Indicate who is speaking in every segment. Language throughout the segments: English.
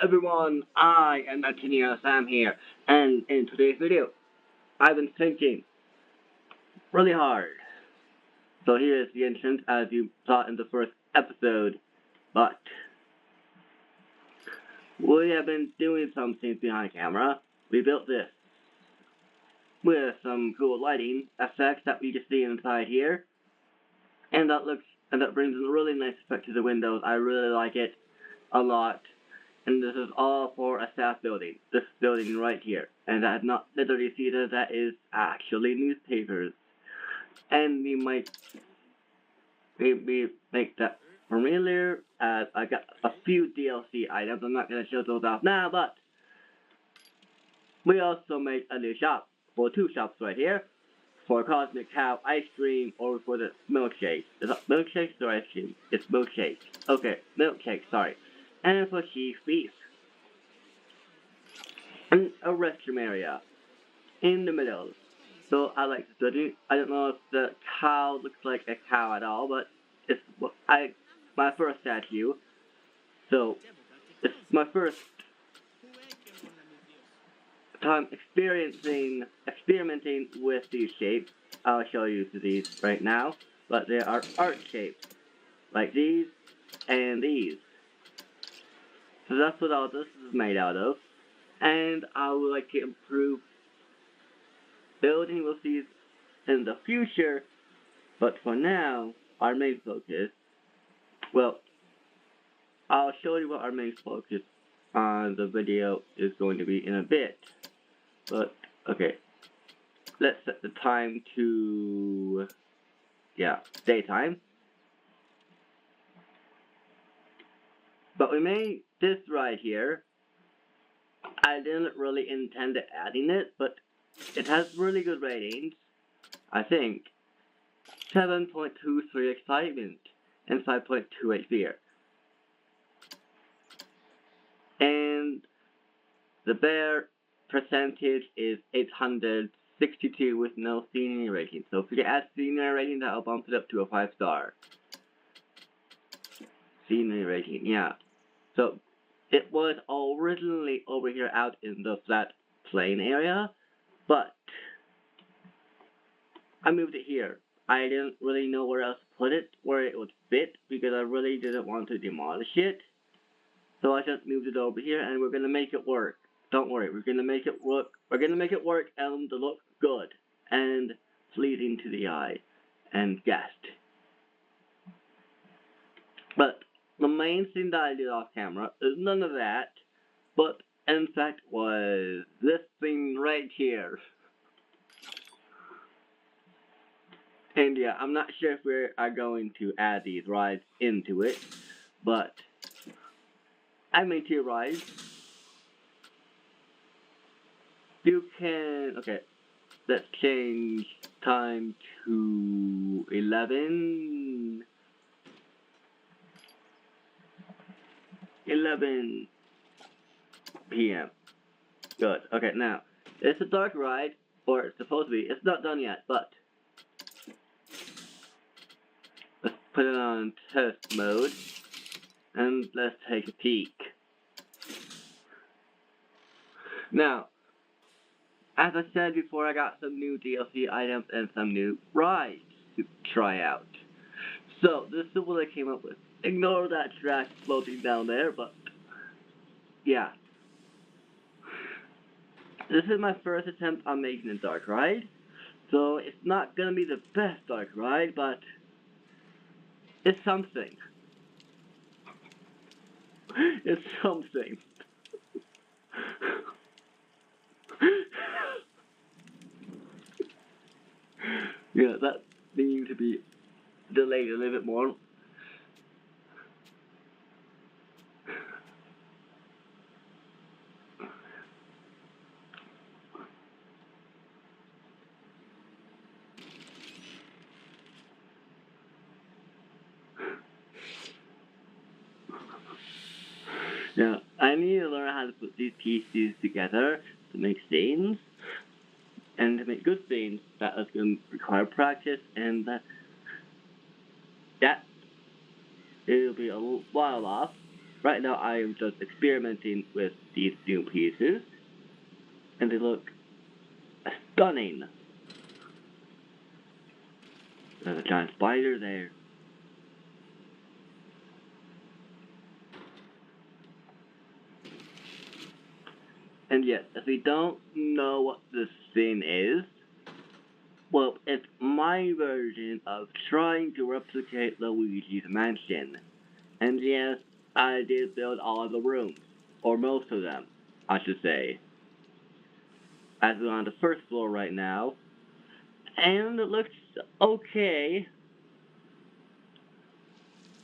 Speaker 1: everyone, I am Antonio Sam here, and in today's video, I've been thinking really hard. So here is the entrance as you saw in the first episode, but we have been doing some things behind camera. We built this with some cool lighting effects that we can see inside here, and that brings a really nice effect to the windows. I really like it a lot. And this is all for a staff building. This building right here. And I have not literally seen that is actually newspapers. And we might maybe make that familiar as I got a few DLC items. I'm not going to show those off now, but we also made a new shop. For two shops right here. For Cosmic Cow ice cream or for the milkshake. Is it milkshakes or ice cream? It's milkshake. Okay, milkshake, sorry. And for chief beef. And a restroom area in the middle. So I like to study. I don't know if the cow looks like a cow at all, but it's my first statue. So it's my first time experimenting with these shapes. I'll show you these right now. But there are art shapes like these and these. So that's what all this is made out of. And I would like to improve building with these in the future. But for now, our main focus, well, I'll show you what our main focus on the video is going to be in a bit. But, okay, let's set the time to, daytime. But we made this right here. I didn't really intend to adding it, but it has really good ratings. I think 7.23 excitement and 5.28 fear. And the bear percentage is 862 with no senior rating. So if you add senior rating, that'll bump it up to a 5-star. Senior rating, yeah. So it was originally over here out in the flat plain area, but I moved it here. I didn't really know where else to put it, where it would fit, because I really didn't want to demolish it. So I just moved it over here, and we're gonna make it work. Don't worry, we're gonna make it work. We're gonna make it work and look good and pleasing to the eye and guest. But the main thing that I did off camera is none of that, but in fact was this thing right here. And yeah, I'm not sure if we are going to add these rides into it, but I made 2 rides. You can, okay, let's change time to 11 p.m. Good. Okay, now, it's a dark ride, or it's supposed to be. It's not done yet, but let's put it on test mode, and let's take a peek. Now, as I said before, I got some new DLC items and some new rides to try out. So, this is what I came up with. Ignore that track floating down there, but yeah. This is my first attempt on making a dark ride, so it's not gonna be the best dark ride, but it's something. It's something. Yeah, that needs to be delayed a little bit more. Now, I need to learn how to put these pieces together to make scenes, and to make good scenes. That is going to require practice, and that it'll be a while off, right now I am just experimenting with these new pieces, and they look stunning. There's a giant spider there. And yes, if we don't know what this thing is, well, it's my version of trying to replicate Luigi's Mansion. And yes, I did build all of the rooms, or most of them, I should say. As we're on the first floor right now, and it looks okay,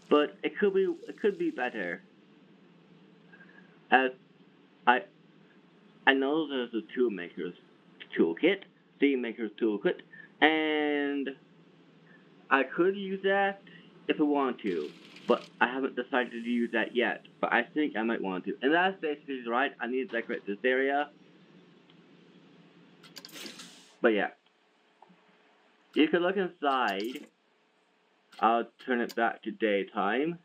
Speaker 1: but it could be better. As I I know there's a tool maker's toolkit, theme maker's toolkit, and I could use that if I want to, but I haven't decided to use that yet. But I think I might want to. And that's basically right. I need to decorate this area. But yeah. You can look inside. I'll turn it back to daytime.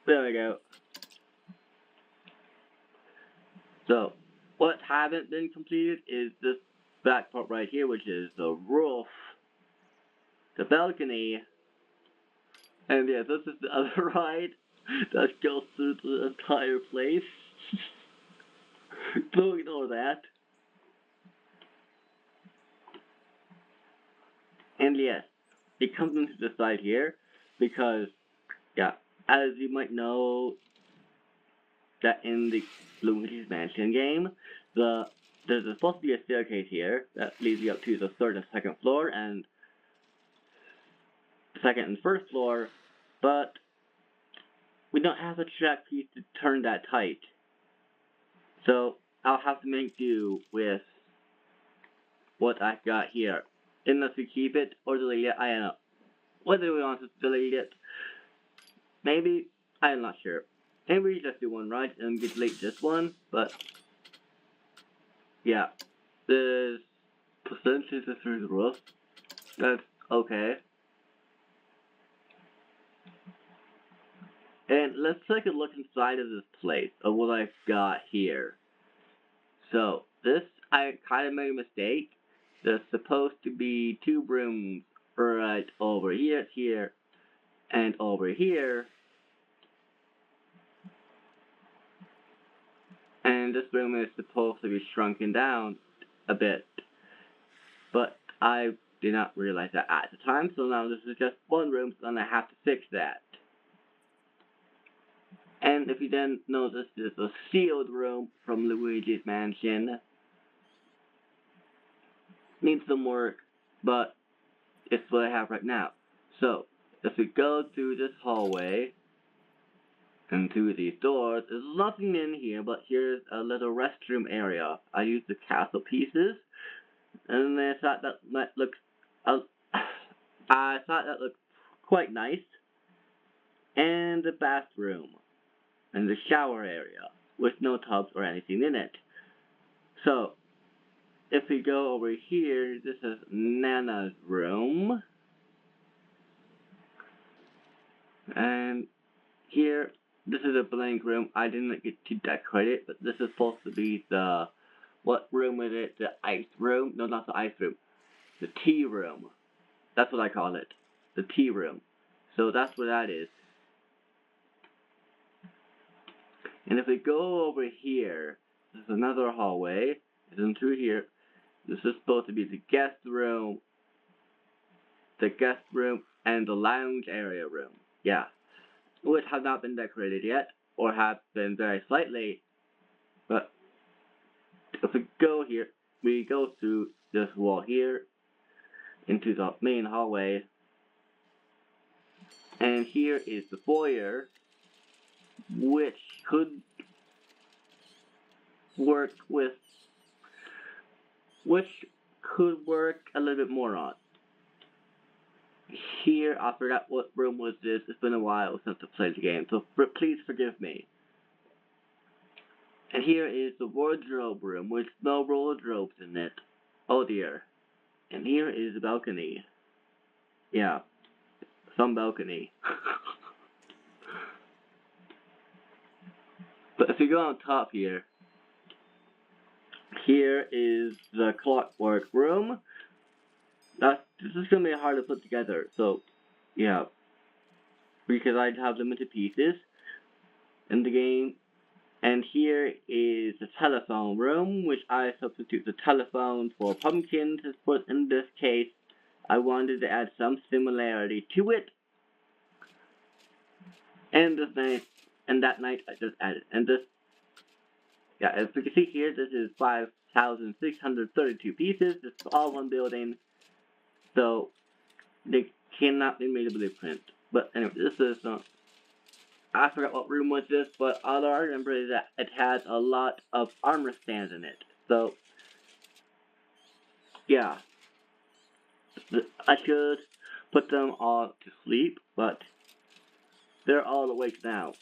Speaker 1: There we go. So, what haven't been completed is this back part right here, which is the roof, the balcony, and yeah, this is the other ride that goes through the entire place. Don't ignore that. And yes, it comes into the side here because, yeah, as you might know, that in the Luigi's Mansion game, there's supposed to be a staircase here that leads you up to the third and second floor and the second and first floor, but we don't have a track piece to turn that tight. So I'll have to make do with what I got here. Unless we keep it or delete it, I don't know. Whether we want to delete it, maybe, I'm not sure. Maybe we just do one right and we delete this one, but yeah. There's percentages through the roof. That's okay. And let's take a look inside of this place, of what I've got here. So, this, I kind of made a mistake. There's supposed to be two rooms right over here, and over here. And this room is supposed to be shrunken down a bit. But I did not realize that at the time, so now this is just one room, so then I have to fix that. And if you then notice, there's a sealed room from Luigi's Mansion. Needs some work, but it's what I have right now. So, if we go through this hallway, and through these doors, there's nothing in here, but here's a little restroom area. I used the castle pieces, and I thought that looked, I thought that looked quite nice. And the bathroom, and the shower area, with no tubs or anything in it. So, if we go over here, this is Nana's room. And here, this is a blank room. I didn't get to decorate it, but this is supposed to be the, what room is it? The ice room? No, not the ice room. The tea room. That's what I call it. The tea room. So that's what that is. And if we go over here, there's another hallway. It's in through here. This is supposed to be the guest room, and the lounge area room. Yeah. Which have not been decorated yet, or have been very slightly. But if we go here, we go through this wall here, into the main hallway. And here is the foyer, which could work a little bit more on. Here, I forgot what room was this. It's been a while since I played the game, so please forgive me. And here is the wardrobe room, with no wardrobes in it. Oh dear. And here is the balcony. Yeah. some balcony. But if you go on top here, here is the clockwork room. This is gonna be hard to put together, so yeah, because I have limited pieces in the game. And here is the telephone room, which I substitute the telephone for pumpkins, but in this case, I wanted to add some similarity to it. And that night I just added, and this, yeah, as you can see here, this is 5,632 pieces. This is all one building, so they cannot be made a blueprint. But anyway, this is I forgot what room was this, but all I remember is that it has a lot of armor stands in it. So, yeah. I should put them all to sleep, but they're all awake now.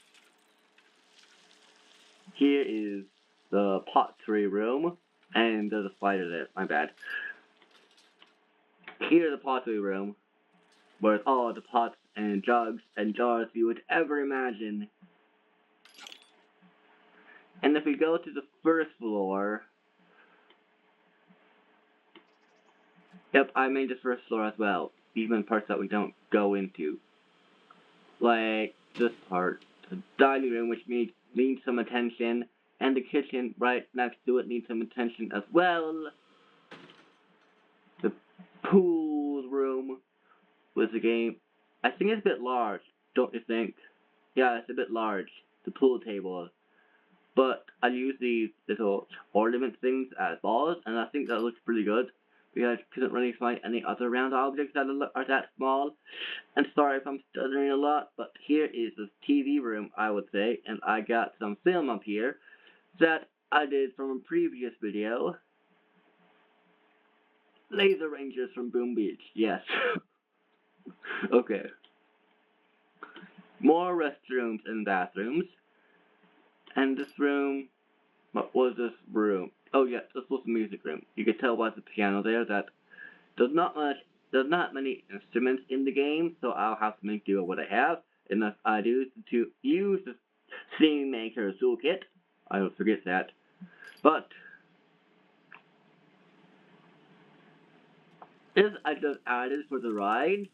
Speaker 1: Here is the pottery room, and there's a spider there, my bad. Here's the pottery room, where it's all the pots and jugs and jars you would ever imagine. And if we go to the first floor, yep, I made the first floor as well, even parts that we don't go into. Like this part, the dining room, which needs some attention, and the kitchen right next to it needs some attention as well. The pool room was the game. I think it's a bit large, don't you think? Yeah, it's a bit large, the pool table. But I use these little ornament things as balls, and I think that looks pretty good, because I couldn't really find any other round objects that are that small. And sorry if I'm stuttering a lot, but here is the TV room, I would say, and I got some film up here that I did from a previous video. Laser Rangers from Boom Beach, yes. Okay. More restrooms and bathrooms. And this room, what was this room? Oh yeah, this was the music room. You can tell by the piano there that there's not many instruments in the game, so I'll have to make do with what I have. And if I do to use the Scene Maker toolkit, I will forget that. But this I just added for the ride.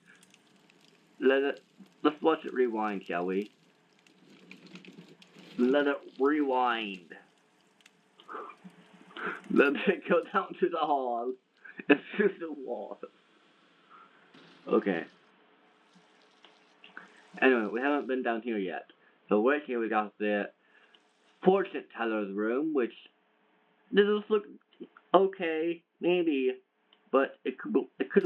Speaker 1: Let's watch it rewind, shall we? Let it rewind. Let it go down to the hall and through the wall. Okay. Anyway, we haven't been down here yet. So right here we got the fortune teller's room, which this look okay, maybe, but it could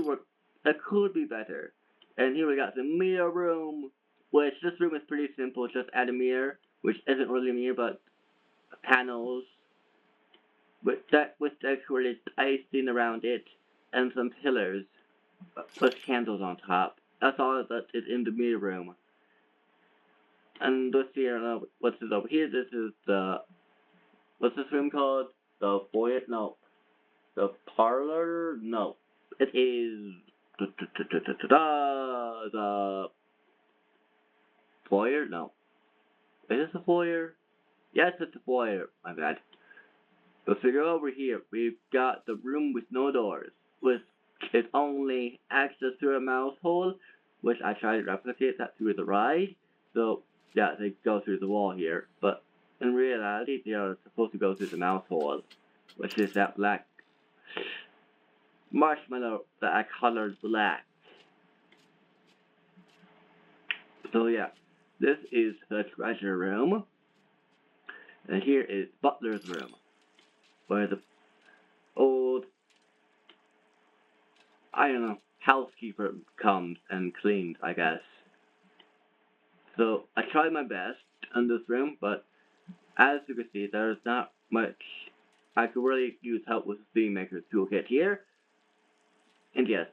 Speaker 1: work. It could be better. And here we got the mirror room, which this room is pretty simple. Just add a mirror, which isn't really a mirror, but panels with decorated icing around it, and some pillars with candles on top. That's all that is in the mirror room. And let's see what's this over here. This is the, what's this room called? The foyer? No. The parlor? No. It is the foyer? No. Is this a foyer? Yes, it's a foyer. My bad. So if we go over here, we've got the room with no doors, with it's only access through a mouse hole, which I tried to replicate that through the ride. So yeah, they go through the wall here, but in reality, they are supposed to go through the mouse hole, which is that black marshmallow that I colored black. So yeah, this is the treasure room, and here is butler's room, where the old, I don't know, housekeeper comes and cleans, I guess. So I tried my best in this room, but as you can see, there's not much. I could really use help with the Scene Maker toolkit here. And yes,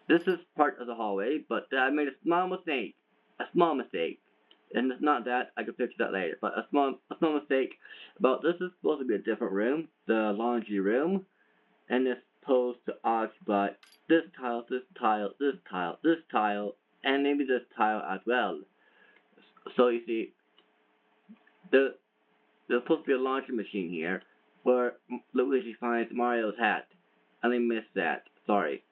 Speaker 1: this is part of the hallway, but I made a small mistake. And it's not that, I can fix that later, but a small mistake about this is supposed to be a different room, the laundry room, and it's supposed to occupy this tile, this tile, this tile, this tile, and maybe this tile as well. So you see, there's supposed to be a launching machine here, where Luigi finds Mario's hat, and they missed that. Sorry.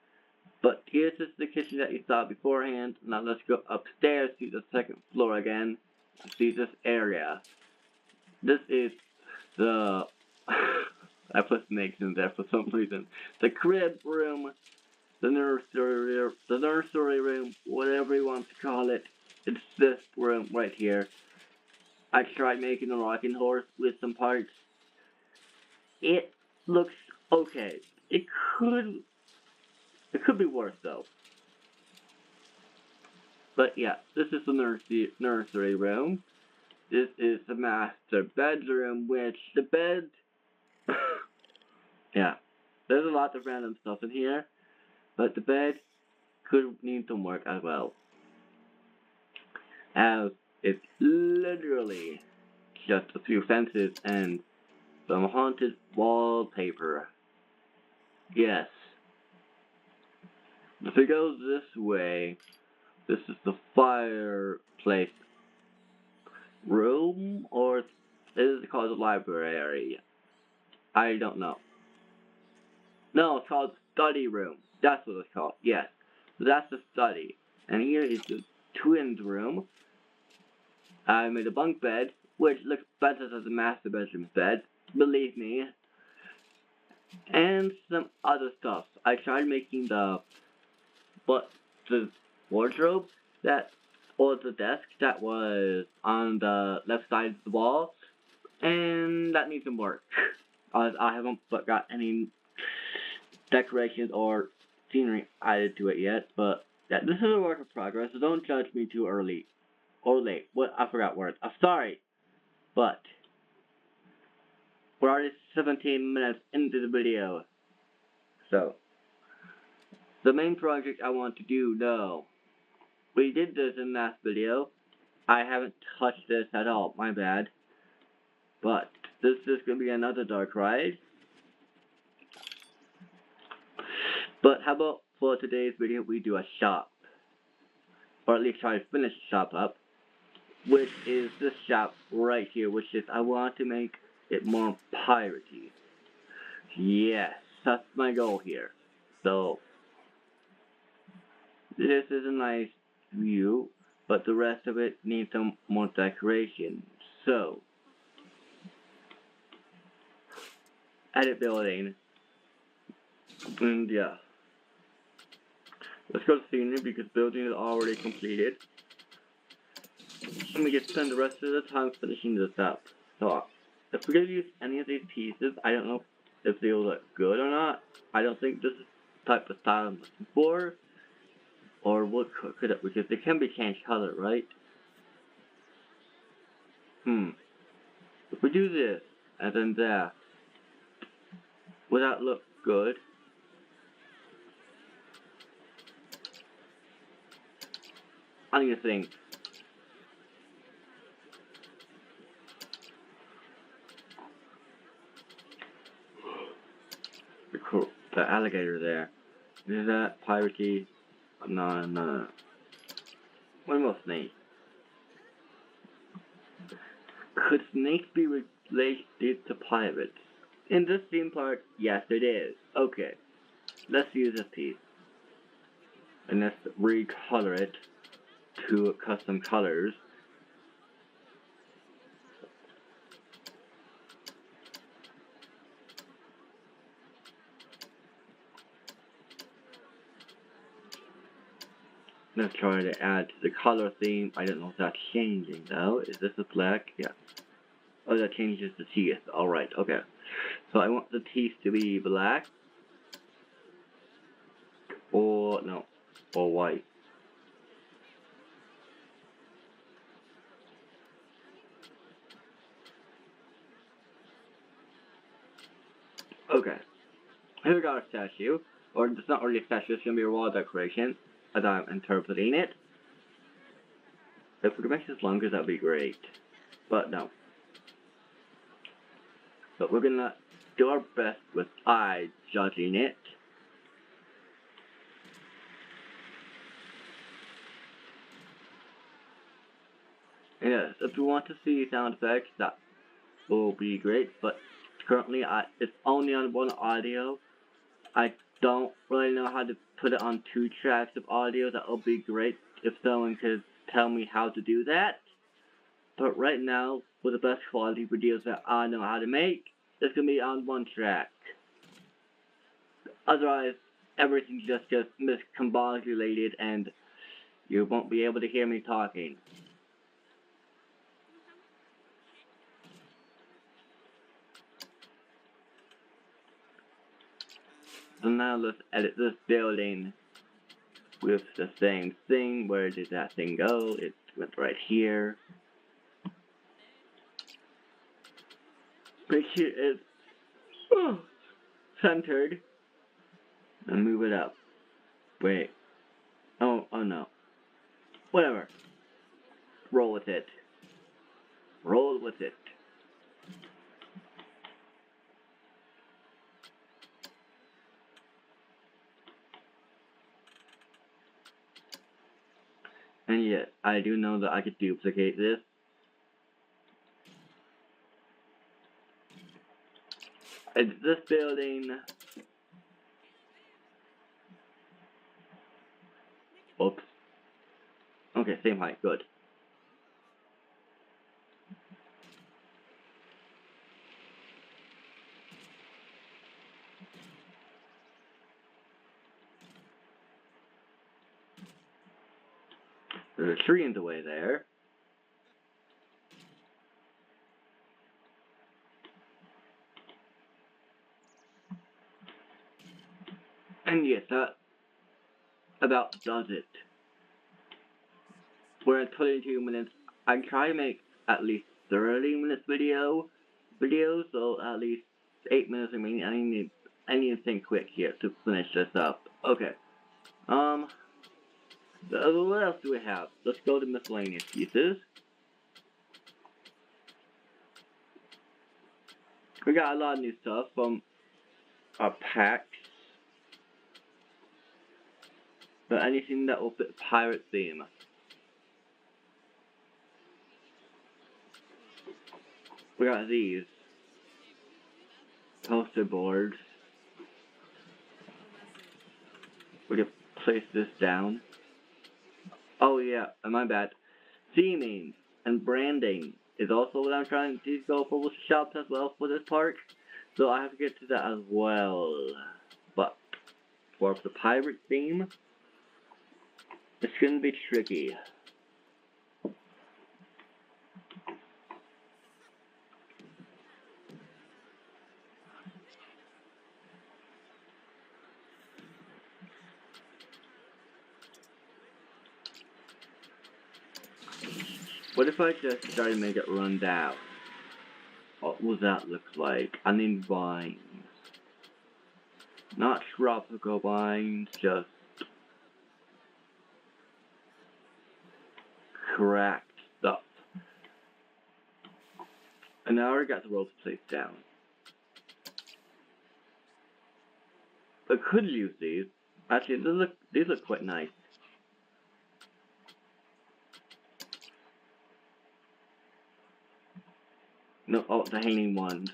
Speaker 1: But here's just the kitchen that you saw beforehand. Now let's go upstairs to the second floor again to see this area. This is the I put snakes in there for some reason. The crib room, the nursery room, whatever you want to call it. It's this room right here. I tried making a rocking horse with some parts. It looks okay. It could be worse though. But yeah, this is the nursery room. This is the master bedroom, which the bed... yeah, there's a lot of random stuff in here, but the bed could need some work as well. As it's literally just a few fences and some haunted wallpaper. Yes. If it goes this way, this is the fireplace room, or is it called the library? I don't know. No, it's called study room. That's what it's called. Yes. So that's the study. And here is the twins room. I made a bunk bed, which looks better than the master bedroom bed. Believe me. And some other stuff. I tried making the wardrobe or the desk that was on the left side of the wall, and that needs some work. I haven't got any decorations or scenery added to it yet, but yeah, this is a work in progress, so don't judge me too early or late. What? I forgot words. I'm sorry, but we're already 17 minutes into the video, so the main project I want to do, though, we did this in last video. I haven't touched this at all, my bad. But this is going to be another dark ride. But how about for today's video we do a shop. Or at least try to finish the shop up. Which is this shop right here, which is I want to make it more piratey. Yes, that's my goal here. So this is a nice view, but the rest of it needs some more decoration. So, edit building, and yeah. Let's go to scenery because building is already completed. Let me just spend the rest of the time finishing this up. So, if we're gonna use any of these pieces, I don't know if they'll look good or not. I don't think this is the type of style I'm looking for. Or what could it, because they can be changed color, right? If we do this, and then that, would that look good? I'm gonna think. The alligator there. Is that piratey? No. What about snakes? Could snakes be related to pirates? In this theme part, yes it is. Okay. Let's use this piece. And let's recolor it to custom colors. Let's try to add to the color theme. I don't know if that's changing though. Is this a black? Yeah. Oh, that changes the teeth. Alright, okay. So I want the teeth to be black. Or, no. Or white. Okay. Here we got a statue. Or, it's not really a statue, it's gonna be a wall decoration. As I'm interpreting it. If we could make this longer, that'd be great. But no. But we're gonna do our best with eye judging it. Yes, if you want to see sound effects, that will be great, but currently it's only on one audio. I don't really know how to put it on 2 tracks of audio. That would be great if someone could tell me how to do that. But right now, with the best quality videos that I know how to make, it's gonna be on 1 track. Otherwise, everything just gets miscombobulated and you won't be able to hear me talking. So now let's edit this building with the same thing. Where did that thing go? It went right here. Make sure it's centered. And move it up. Wait. Oh no. Whatever. Roll with it. Roll with it. And yet, I do know that I could duplicate this. And this building. Oops. Okay, same height, good. There's a tree in the way there. And yes, that about does it. We're at 22 minutes. I try to make at least 30 minutes videos, so at least 8 minutes remaining. I need to think quick here to finish this up. Okay. What else do we have? Let's go to miscellaneous pieces. We got a lot of new stuff from our packs. But anything that will fit pirate theme. We got these poster boards. We can place this down. Oh yeah, my bad. Theming and branding is also what I'm trying to go for with shops as well for this park. So I have to get to that as well. But for the pirate theme, it's gonna be tricky. What if I just try to make it run down? What will that look like? I need vines. Not tropical vines, just cracked stuff. And now I already got the ropes placed down. I could use these. Actually, these look quite nice. No, oh, the hanging ones.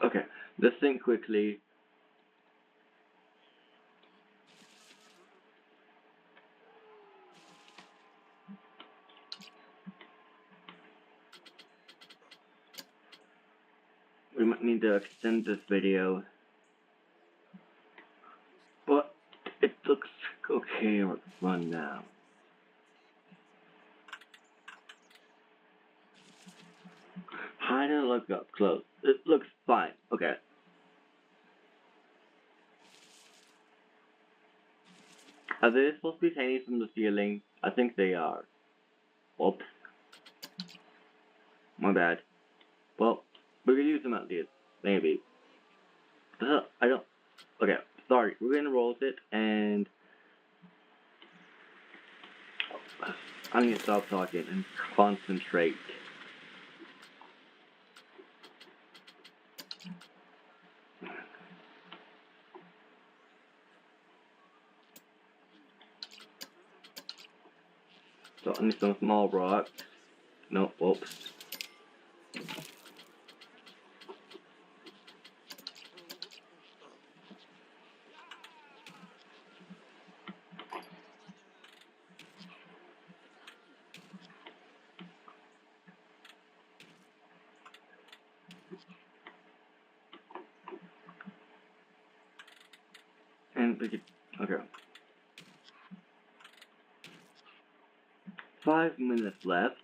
Speaker 1: Okay, let's think quickly. We might need to extend this video. But it looks okay, let's run now. How did it look up close? It looks fine. Okay. Are they supposed to be hanging from the ceiling? I think they are. Oops. My bad. Well, we can use them at least. Maybe. I don't... Okay, sorry. We're gonna roll with it, and... I need to stop talking and concentrate. So I need some small rocks. No, whoops. And we could, okay. 5 minutes left.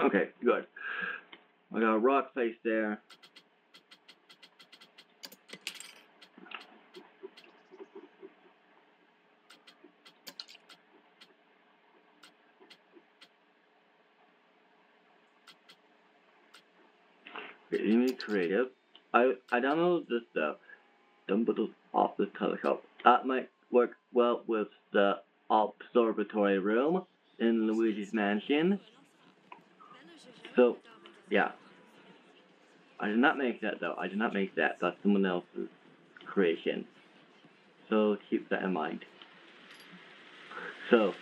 Speaker 1: Okay, good. I got a rock face there. Okay, you need creative. I downloaded this Dumbledore's Office Telescope. That might work well with the observatory room in Luigi's Mansion. So, yeah. I did not make that though. I did not make that. That's someone else's creation. So keep that in mind. So,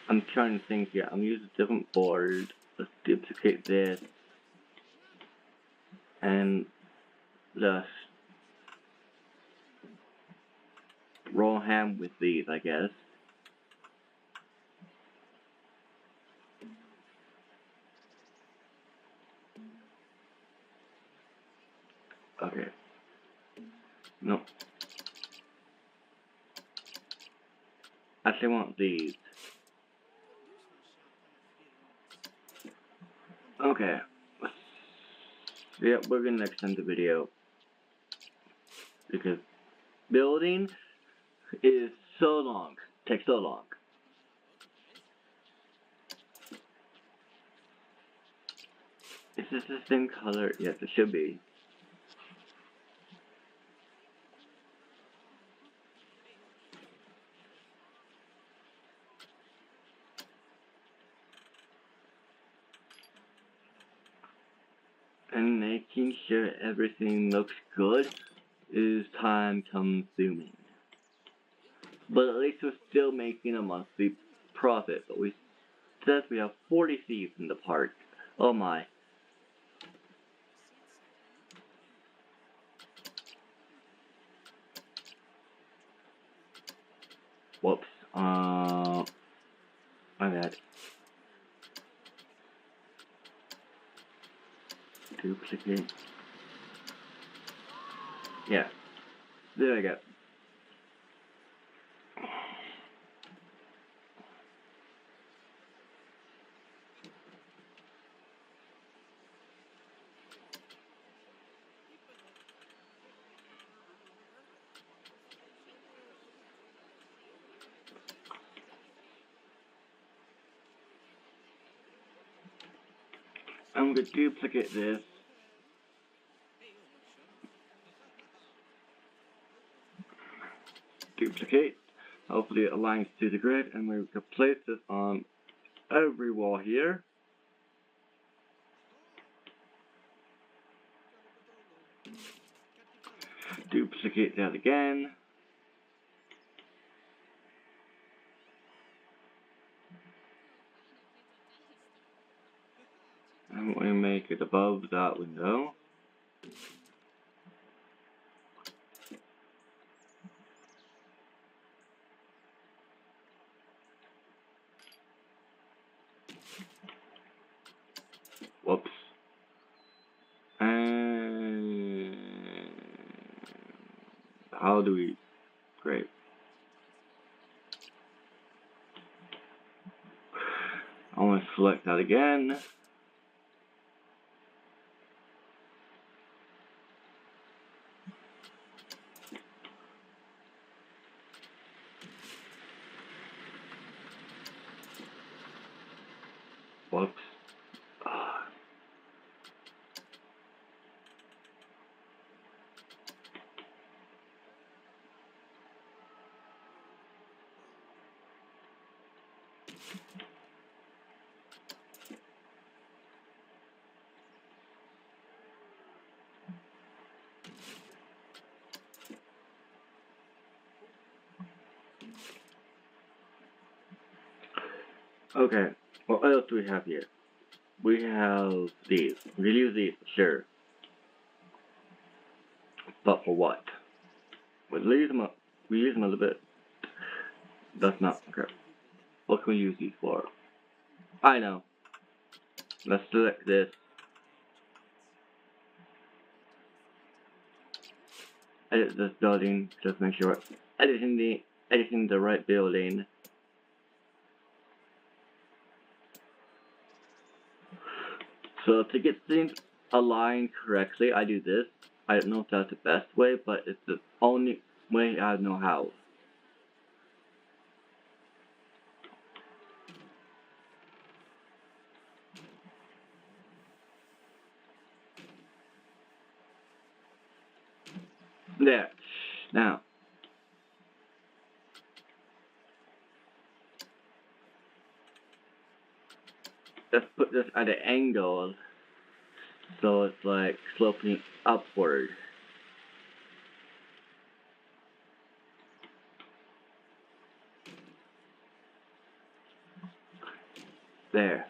Speaker 1: I'm trying to think here. I'm using a different board. Let's duplicate this. And just roll ham with these, I guess. Okay. No. Actually, I want these. Okay. Yeah, we're gonna extend the video. Because building is so long. Takes so long. Is this the same color? Yes, it should be. And making sure everything looks good is time consuming. But at least we're still making a monthly profit. But we says we have 40 seeds in the park. Oh my. Whoops. My bad. Duplicate. Yeah. There we go. I'm gonna duplicate this. Duplicate. Hopefully it aligns to the grid, and we can place this on every wall here. Duplicate that again. And we make it above that window. Whoops. And how do we? Great. I want to select that again. Whoops. Okay, what else do we have here? We have these. We can use these, sure. But for what? We use them up. We use them a little bit. That's not okay. What can we use these for? I know. Let's select this. Edit this building. Just make sure editing the right building. So to get things aligned correctly, I do this. I don't know if that's the best way, but it's the only way I know how. There. Now. Let's put this at an angle so it's like sloping upward. There.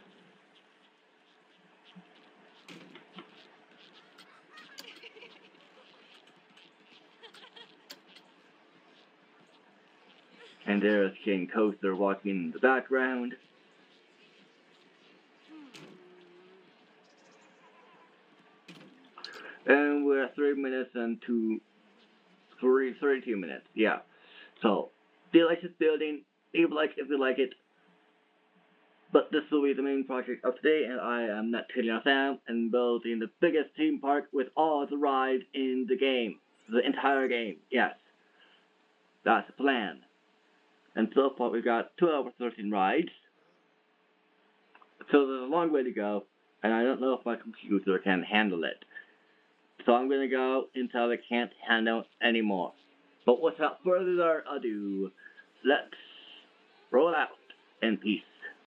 Speaker 1: And there's King Coaster walking in the background. And we're at 3 minutes and 32 minutes. Yeah. So, do you like this building? Leave a like if you like it. But this will be the main project of today, and I am Natalia Sam, and building the biggest theme park with all the rides in the game. The entire game, yes. That's the plan. And so far we've got 2 hours 13 rides. So there's a long way to go, and I don't know if my computer can handle it. So I'm gonna go until I can't handle it anymore. But without further ado, let's roll out in peace.